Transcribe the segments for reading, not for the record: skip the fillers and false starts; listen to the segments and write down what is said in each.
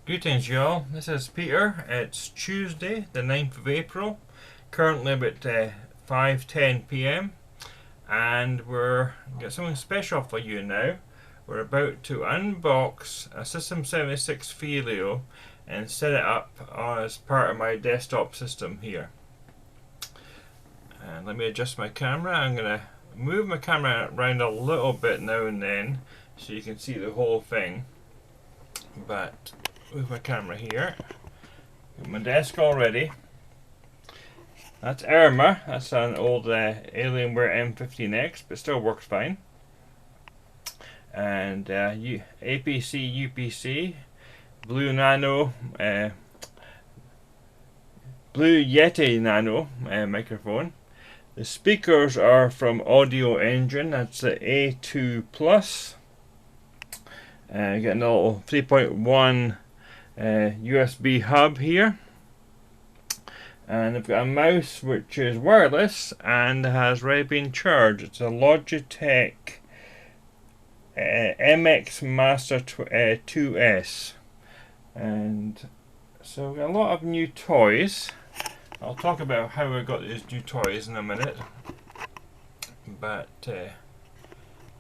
Greetings y'all, this is Peter. It's Tuesday the 9th of April, currently about 5:10 p.m. and we're got something special for you now. We're about to unbox a System76 Thelio and set it up as part of my desktop system here. And let me adjust my camera. I'm going to move my camera around a little bit now and then so you can see the whole thing. But with my camera here, got my desk all ready. That's Irma, that's an old Alienware M15X, but still works fine. And APC UPC, Blue Nano, Blue Yeti Nano microphone. The speakers are from Audio Engine, that's the A2 Plus. Got a little 3.1 USB hub here, and I've got a mouse which is wireless and has already been charged. It's a Logitech MX Master 2S, and so we've got a lot of new toys. I'll talk about how I got these new toys in a minute, but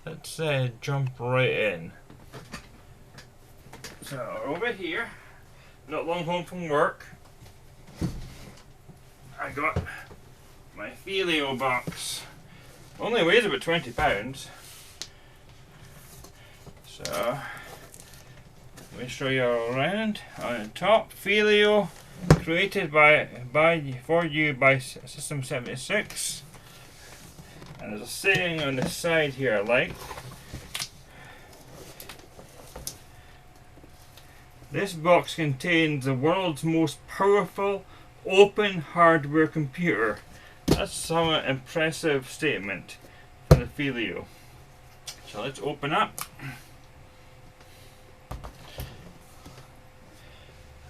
let's jump right in. So over here, not long home from work, I got my Thelio box. Only weighs about 20 pounds. So let me show you all around. On the top, Thelio, created for you by System76. And there's a saying on the side here I like. This box contains the world's most powerful open hardware computer. That's some impressive statement for the Thelio. So let's open up.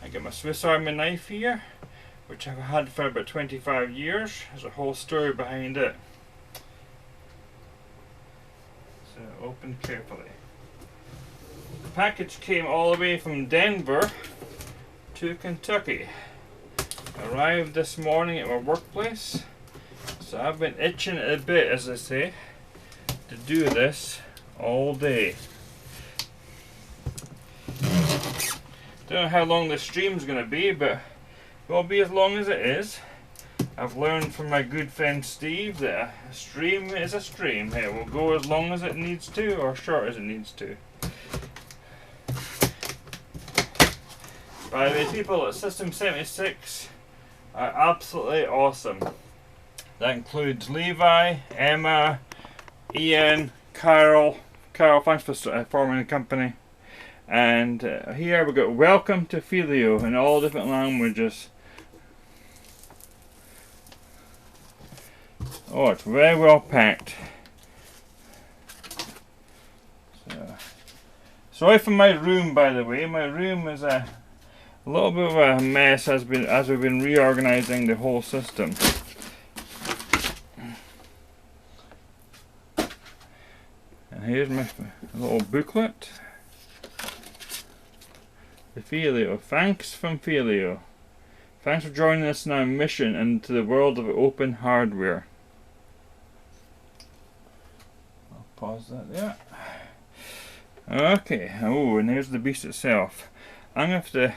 I got my Swiss Army knife here, which I've had for about 25 years. There's a whole story behind it. So open carefully. The package came all the way from Denver to Kentucky. Arrived this morning at my workplace, so I've been itching a bit, as I say, to do this all day. Don't know how long this stream's going to be, but it will be as long as it is. I've learned from my good friend Steve that a stream is a stream. It will go as long as it needs to, or short as it needs to. By the way, people at System76 are absolutely awesome. That includes Levi, Emma, Ian, Carol, thanks for forming the company. And here we've got Welcome to Thelio in all different languages. Oh, it's very well packed. So, sorry for my room, by the way. My room is a little bit of a mess as we've been reorganizing the whole system. And here's my little booklet. The Thelio. Thanks from Thelio. Thanks for joining us in our mission into the world of open hardware. I'll pause that there. Okay. Oh, and here's the beast itself. I'm going to have to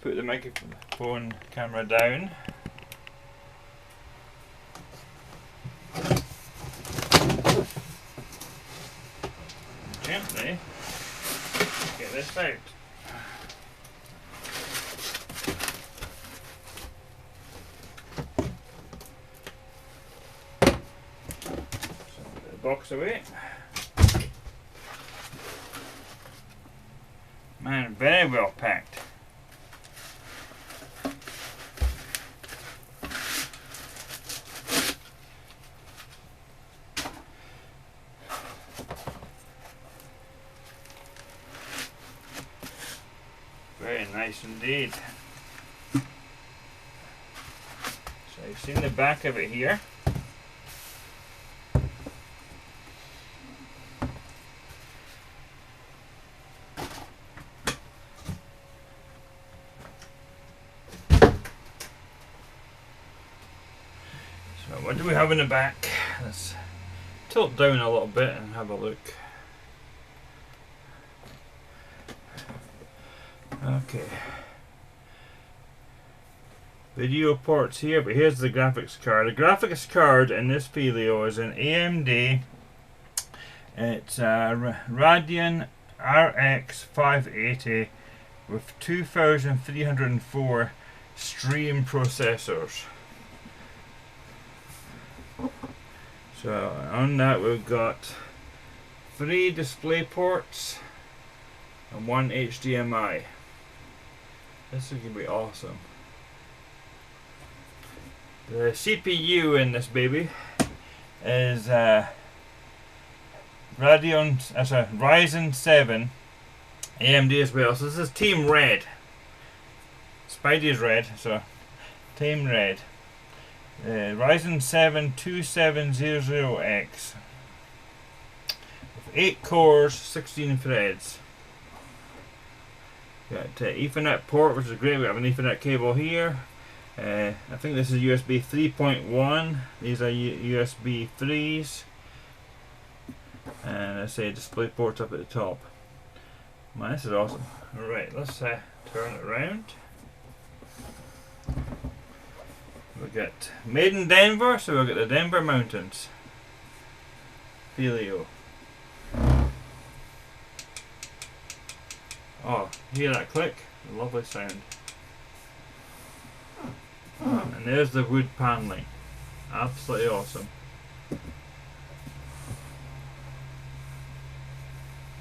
put the microphone camera down. Gently get this out. So put the box away. Man, very well packed. Very nice indeed. So you've seen the back of it here. what do we have in the back? Let's tilt down a little bit and have a look. Okay. Video ports here, but here's the graphics card. The graphics card in this Thelio is an AMD. It's a Radeon RX 580 with 2304 stream processors. So on that we've got 3 display ports and 1 HDMI. This is going to be awesome. The CPU in this baby is Ryzen 7 AMD as well. So this is Team Red. Spidey's red, so Team Red. Ryzen 7 2700X with 8 cores, 16 threads. Got Ethernet port, which is great. We have an Ethernet cable here. I think this is USB 3.1. These are USB 3s. And I say display ports up at the top. Man, this is awesome. Alright, let's turn it around. We got made in Denver, so we'll get the Denver Mountains. Thelio. Oh, hear that click? Lovely sound. And there's the wood paneling. Absolutely awesome.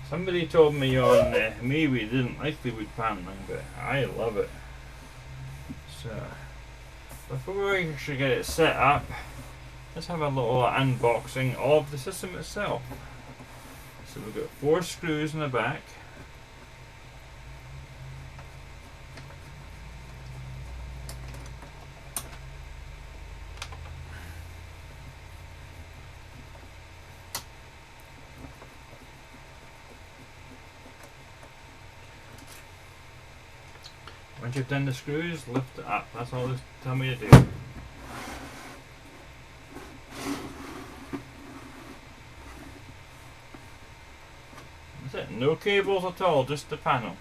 Somebody told me on MeWe didn't like the wood paneling, but I love it. So, before we actually get it set up, let's have a little unboxing of the system itself. So we've got 4 screws in the back. Once you've done the screws, lift it up. That's all they tell me to do. That's it. No cables at all, just the panel.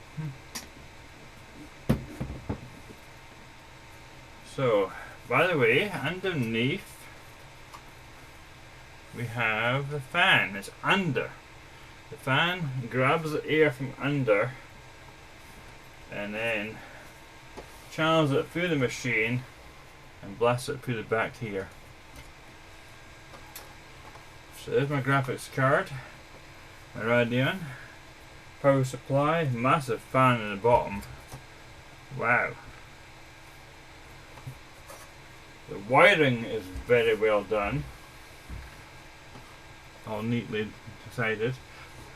So, by the way, underneath we have the fan. It's under. The fan grabs the air from under and then channels it through the machine and blasts it through the back here. So there's my graphics card, my Radeon, power supply, massive fan in the bottom. Wow. The wiring is very well done, all neatly decided,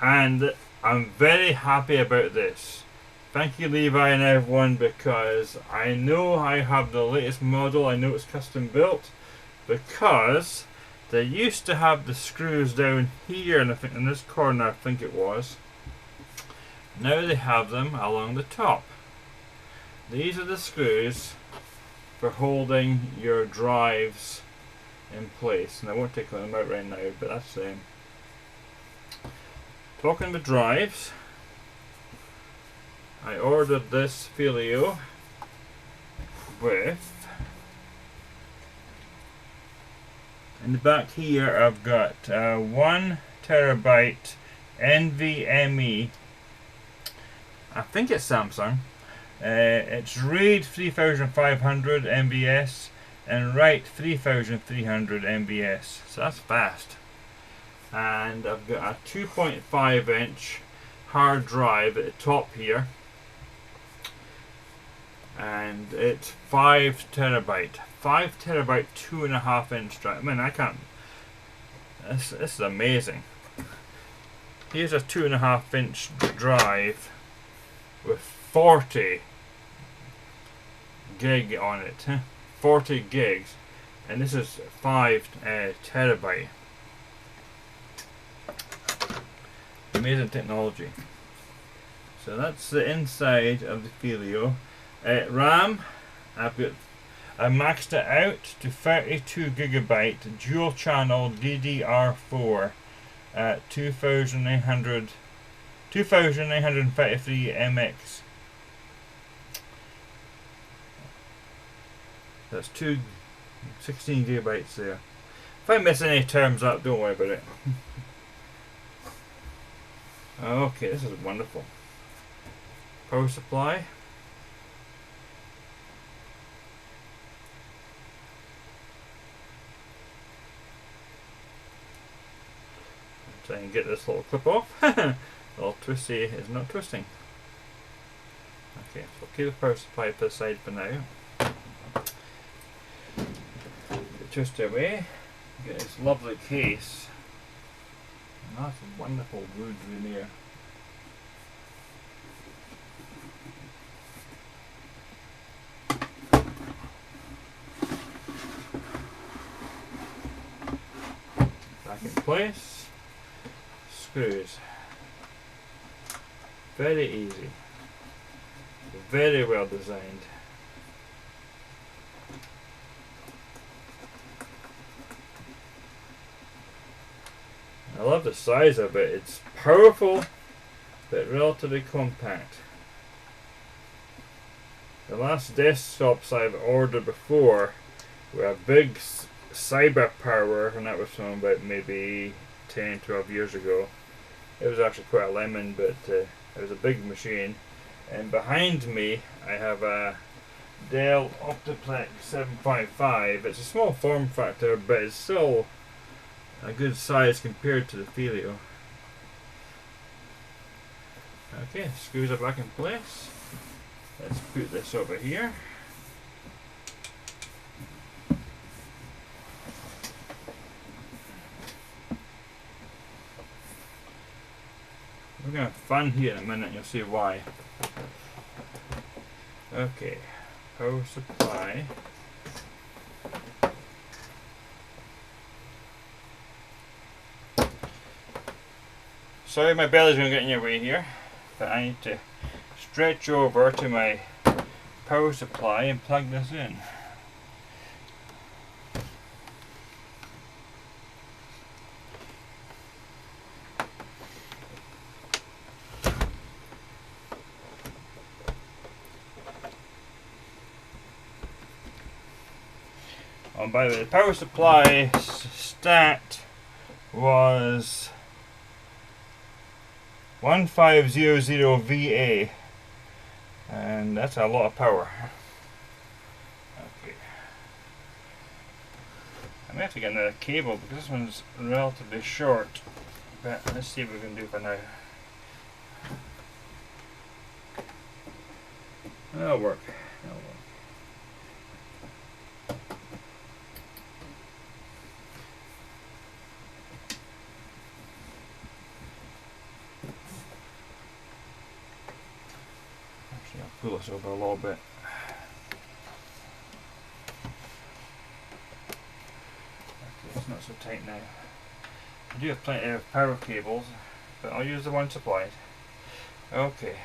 and I'm very happy about this. Thank you Levi and everyone, because I know I have the latest model, I know it's custom built, because they used to have the screws down here, and I think in this corner I think it was. Now they have them along the top. These are the screws for holding your drives in place, and I won't take them out right now, but that's the same. Talking about drives, I ordered this Thelio with, in the back here I've got 1 terabyte NVMe, I think it's Samsung, it's read 3500 MBS and write 3300 MBS, so that's fast. And I've got a 2.5 inch hard drive at the top here, and it's 5 terabyte 2.5 inch drive. I mean, I can't, this is amazing. Here's a 2.5 inch drive with 40 gig on it, 40 gigs, and this is 5 terabyte. Amazing technology. So that's the inside of the Thelio. RAM, I've got I maxed it out to 32 gigabyte dual channel DDR4 at 2933 MX. That's 16 gigabytes there. If I miss any terms up, don't worry about it. Okay, this is wonderful. Power supply. Try and get this little clip off. All twisty is not twisting. Okay, so keep the power supply to the side for now. Twist it away. Get this lovely case. And that's a wonderful wood veneer. Back in place. Screws. Very easy. Very well designed. I love the size of it. It's powerful but relatively compact. The last desktops I've ordered before were a big cyber power, and that was from about maybe 10-12 years ago. It was actually quite a lemon, but it was a big machine. And behind me I have a Dell Optiplex 755. It's a small form factor, but it's still a good size compared to the Thelio. Okay, screws are back in place. Let's put this over here. We're going to have fun here in a minute, you'll see why. Okay, power supply. Sorry, my belly's going to get in your way here, but I need to stretch over to my power supply and plug this in. Oh, by the way, the power supply stat was 1500 VA, and that's a lot of power. Okay, I may have to get another cable because this one's relatively short, but let's see what we can do for now. That'll work. That'll work. Pull this over a little bit. Okay, it's not so tight now. I do have plenty of power cables, but I'll use the one supplied. Okay.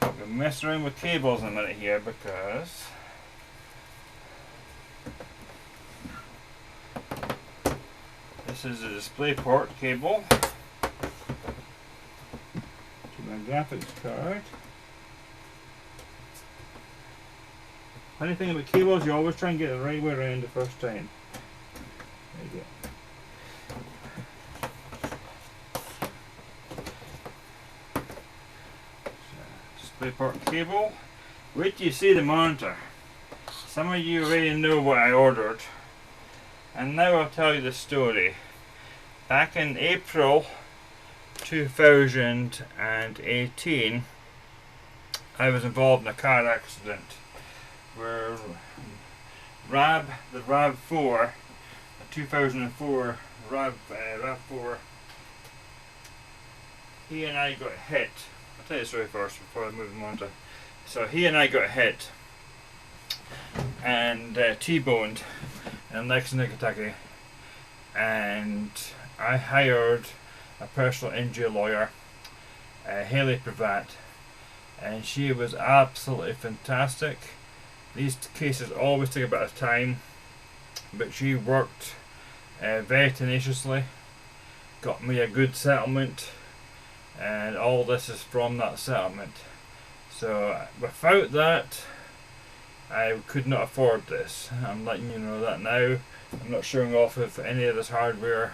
I'll be messing around with cables in a minute here because this is a display port cable to my graphics card. Funny thing about cables, you always try and get the right way around the first time. There you go. So, display port cable. Wait till you see the monitor. Some of you already know what I ordered. And now I'll tell you the story. Back in April 2018, I was involved in a car accident where the RAV4, the 2004 RAV4, he and I got hit. I'll tell you the story first before I move on to. So he and I got hit and T-boned in Lexington, Kentucky. and I hired a personal injury lawyer, Haley Pravat, and she was absolutely fantastic. These cases always take a bit of time, but she worked very tenaciously, got me a good settlement, and all this is from that settlement. So without that, I could not afford this. I'm letting you know that now. I'm not showing off of any of this hardware.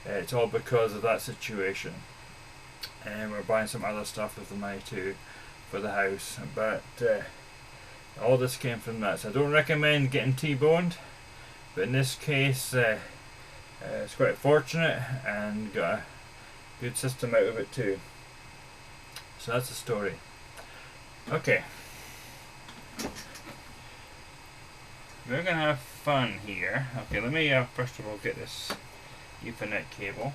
It's all because of that situation. And we're buying some other stuff with the money too for the house. But all this came from that. So I don't recommend getting T-boned. But in this case, it's quite fortunate and got a good system out of it too. So that's the story. Okay. We're going to have fun here. Okay, let me first of all get this Ethernet cable.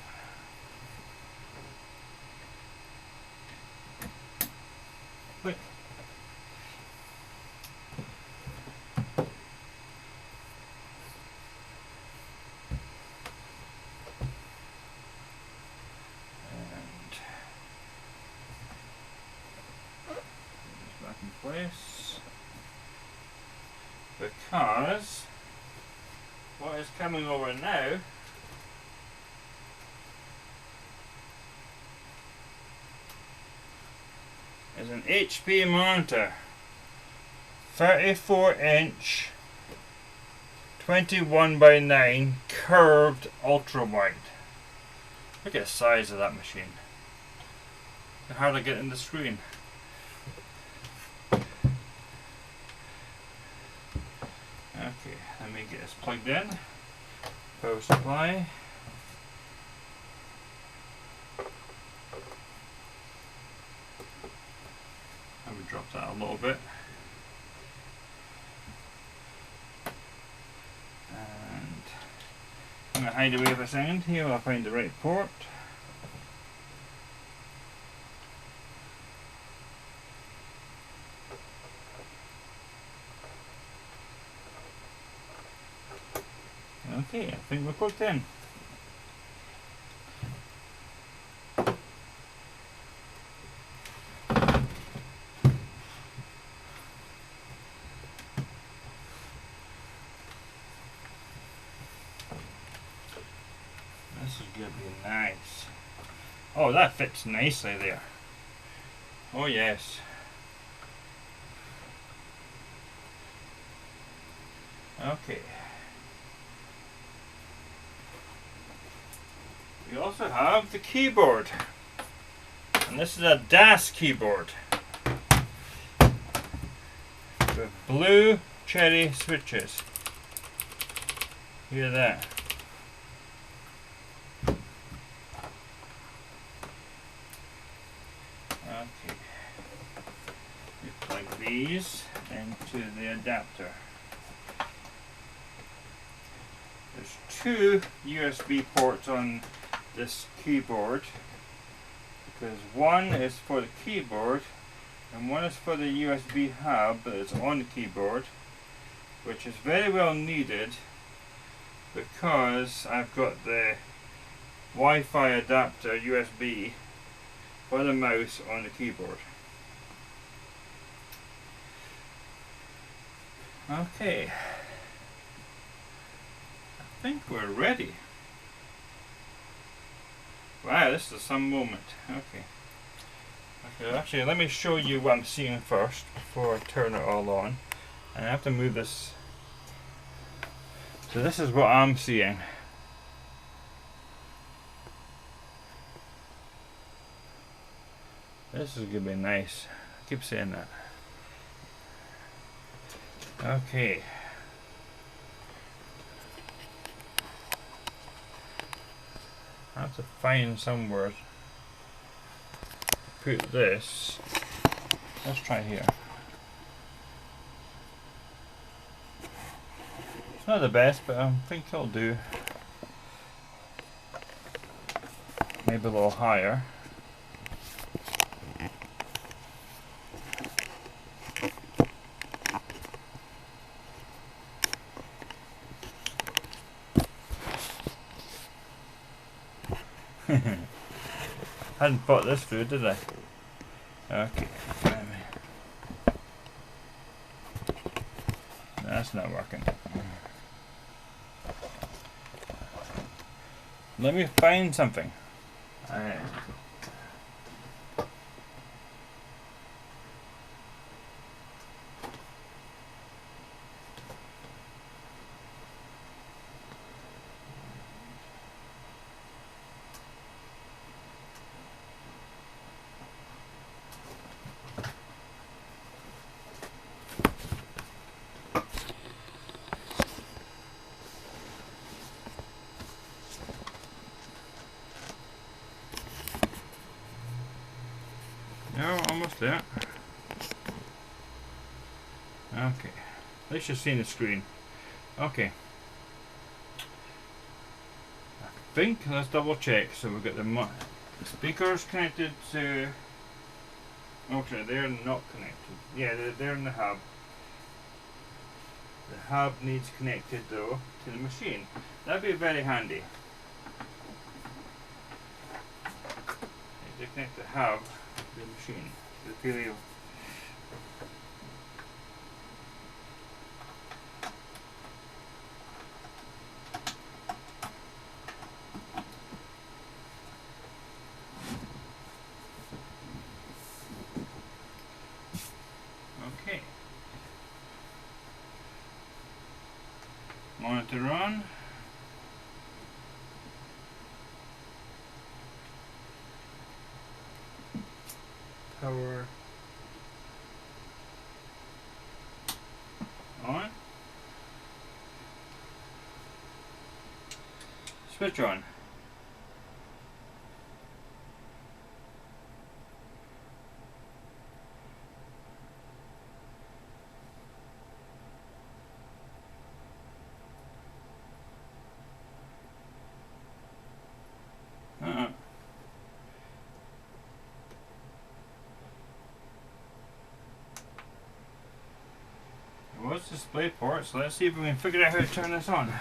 Click. And back in place. Because what is coming over now is an HP monitor, 34-inch 21:9 curved ultra-wide. Look at the size of that machine. How to get in the screen. Okay, let me get this plugged in. Power supply. I would drop that a little bit. And I'm going to hide away for a second here while I find the right port. Okay, I think we're plugged in. This is going to be nice. Oh, that fits nicely there. Oh yes. Okay. We also have the keyboard, and this is a DAS keyboard with blue cherry switches. Hear that? Okay, we plug these into the adapter. There's two USB ports on this keyboard, because one is for the keyboard and one is for the USB hub that is on the keyboard, which is very well needed because I've got the Wi-Fi adapter USB for the mouse on the keyboard. Okay, I think we're ready. Wow, this is some moment. Okay. Okay, actually, let me show you what I'm seeing first before I turn it all on. And I have to move this. So this is what I'm seeing. This is gonna be nice. I keep saying that. Okay. I have to find somewhere to put this. Let's try here. It's not the best, but I think it'll do. Maybe a little higher. Hadn't thought this through, did I? Okay. That's not working. Let me find something. No, almost there. Okay. At least you've seen the screen. Okay. I think, let's double check. So we've got the speakers connected to... Okay, they're not connected. Yeah, they're in the hub. The hub needs connected though to the machine. That'd be very handy. Need to connect the hub to the machine, to the Thelio. Okay. Monitor on. Power on. Switch on. It was display port, so let's see if we can figure out how to turn this on.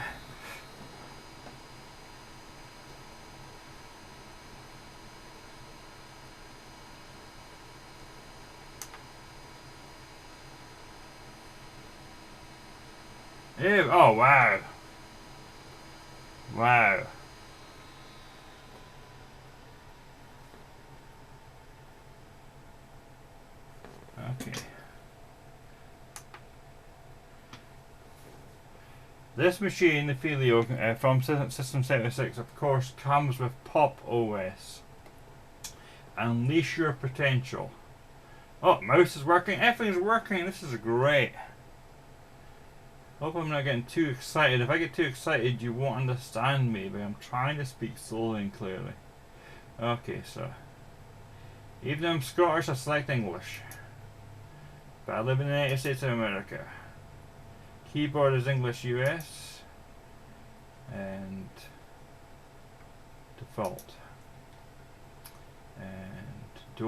Ew, oh wow. Wow. Okay. This machine, the Thelio, from System76, of course, comes with Pop OS. Unleash your potential. Oh, mouse is working. Everything's working. This is great. Hope I'm not getting too excited. If I get too excited, you won't understand me, but I'm trying to speak slowly and clearly. Okay, so even though I'm Scottish, I select English. But I live in the United States of America. Keyboard is English US and default. And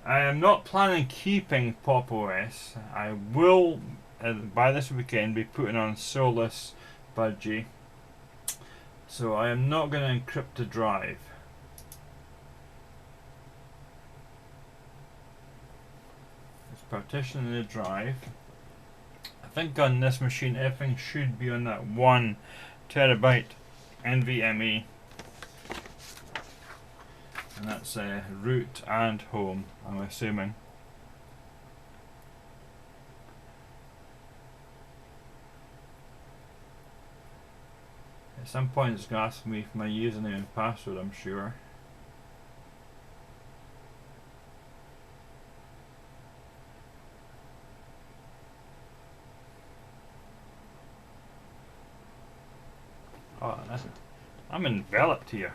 I am not planning keeping Pop OS. I will by this weekend be putting on Solus Budgie. So I am not going to encrypt the drive. Let's partition the drive. I think on this machine everything should be on that 1 terabyte NVMe, and that's root and home, I'm assuming. At some point it's going to ask me for my username and password, I'm sure. Oh, I'm enveloped here.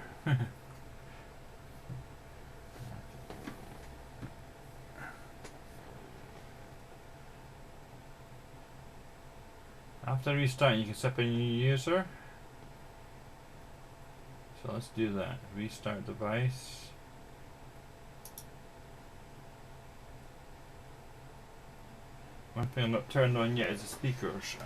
After restarting, you can set up a new user. So let's do that. Restart device. One thing I'm not turned on yet is the speakers.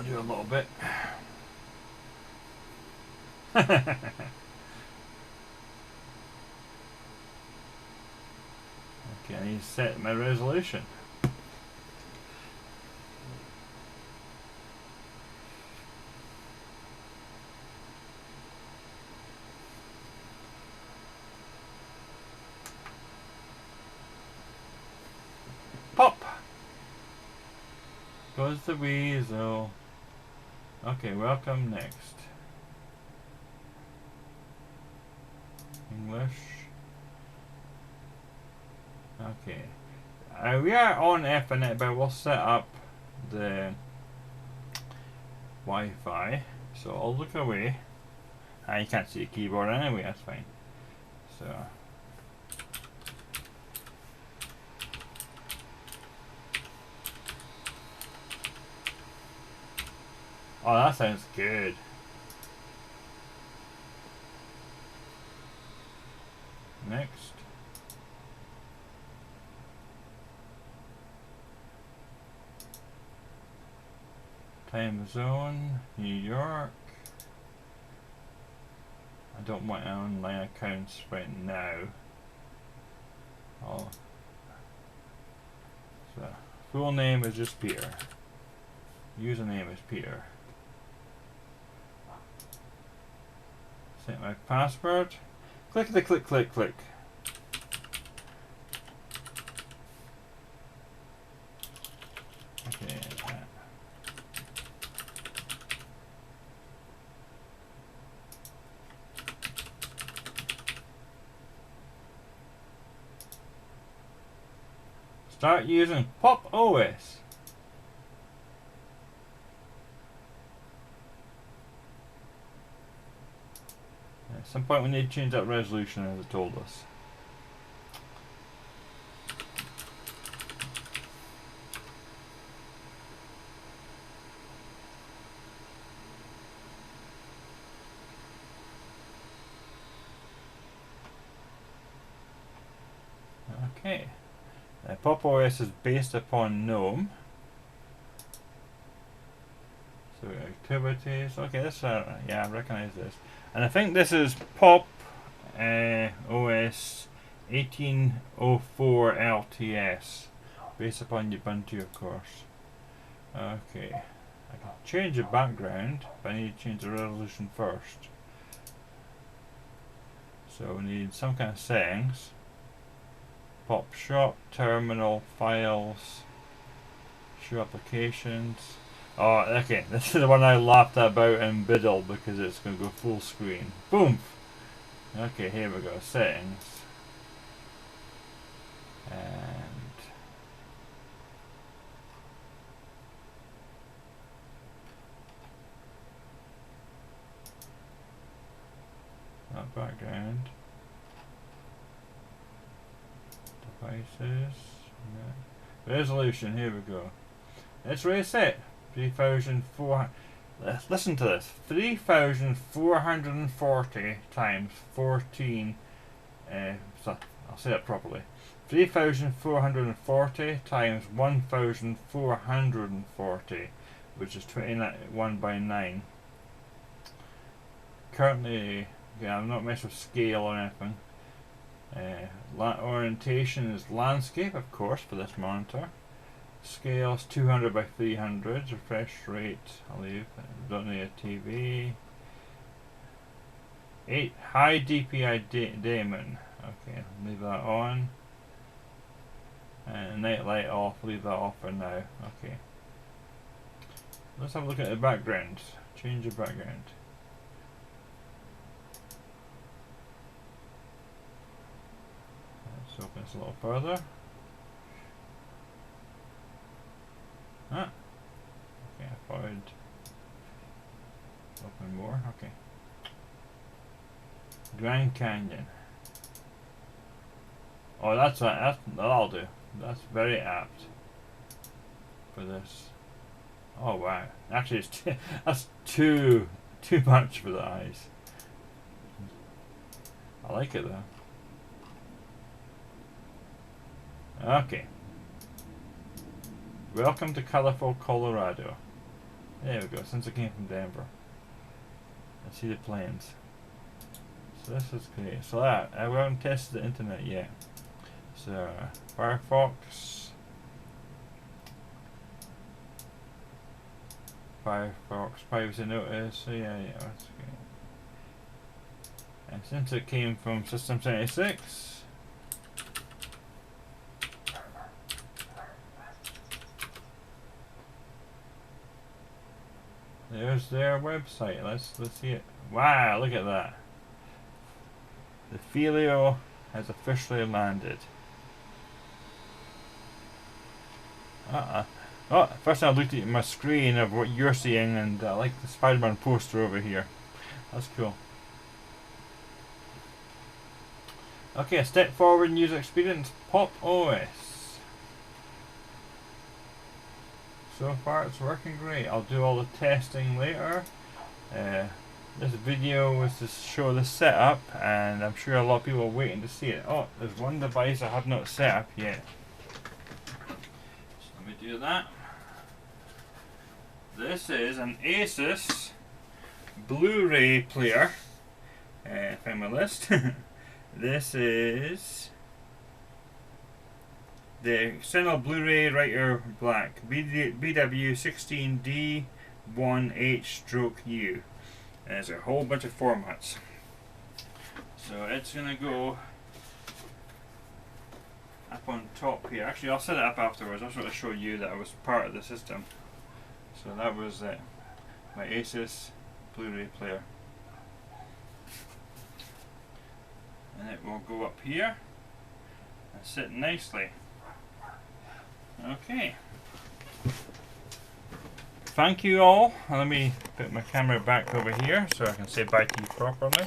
I'll do a little bit. Okay, I need to set my resolution. Pop! Goes the weasel. Okay, welcome next. English. Okay. We are on Ethernet, but we'll set up the Wi-Fi. So I'll look away. You can't see the keyboard anyway, that's fine. So. Oh, that sounds good. Next. Time zone, New York. I don't want online accounts right now. Oh. So, full name is just Peter. Username is Peter. Set my password. Clickety click click click. Okay. Start using Pop OS. At some point we need to change that resolution as it told us. Okay. Pop OS is based upon GNOME. So activities. Okay, this yeah, I recognize this. And I think this is Pop OS 1804 LTS, based upon Ubuntu, of course. Okay, I can change the background, but I need to change the resolution first. So we need some kind of settings. Pop shop, terminal, files, show applications. Oh, okay, this is the one I laughed about in Biddle because it's going to go full screen. Boom! Okay, here we go, settings. And that background. Devices. Yeah. Resolution, here we go. It's reset. 3,400. Listen to this. 3,440 times 14. So I'll say it properly. 3,440 times 1,440, which is 21 by 9. Currently, yeah, I'm not messing with scale or anything. Orientation is landscape, of course, for this monitor. Scales 200 by 300. Refresh rate, I'll leave. Don't need a TV. 8 high DPI daemon. Okay, leave that on. And night light off. Leave that off for now. Okay. Let's have a look at the background. Change the background. Let's open this a little further. Ah. Okay, I found. Open more. Okay. Grand Canyon. Oh, that'll do. That's very apt for this. Oh wow! Actually, it's that's too much for the eyes. I like it though. Okay. Welcome to colorful Colorado. There we go, since it came from Denver. I see the planes. So this is great. So that, we haven't tested the internet yet. So, Firefox privacy notice, so yeah, that's great. And since it came from System76, there's their website. Let's see it. Wow, look at that. The Thelio has officially landed. Oh, first I looked at my screen of what you're seeing, and I like the Spider-Man poster over here. That's cool. Okay, a step forward in user experience. Pop OS. So far it's working great. I'll do all the testing later. This video was to show the setup, and I'm sure a lot of people are waiting to see it. Oh, there's one device I have not set up yet. So let me do that. This is an Asus Blu-ray player. Find my list. This is the external Blu-ray writer black BW16D1H/U. And there's a whole bunch of formats. So it's gonna go up on top here. Actually, I'll set it up afterwards. I just want to show you that I was part of the system. So that was my Asus Blu-ray player. And it will go up here and sit nicely. Okay. Thank you all. Let me put my camera back over here so I can say bye to you properly.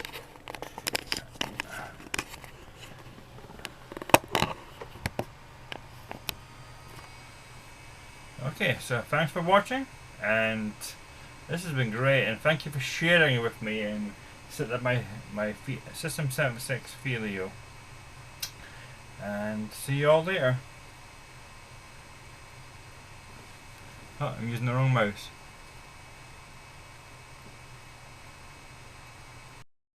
Okay, so thanks for watching, and this has been great, and thank you for sharing it with me and set up my System76 Thelio. And see you all later. Oh, I'm using the wrong mouse.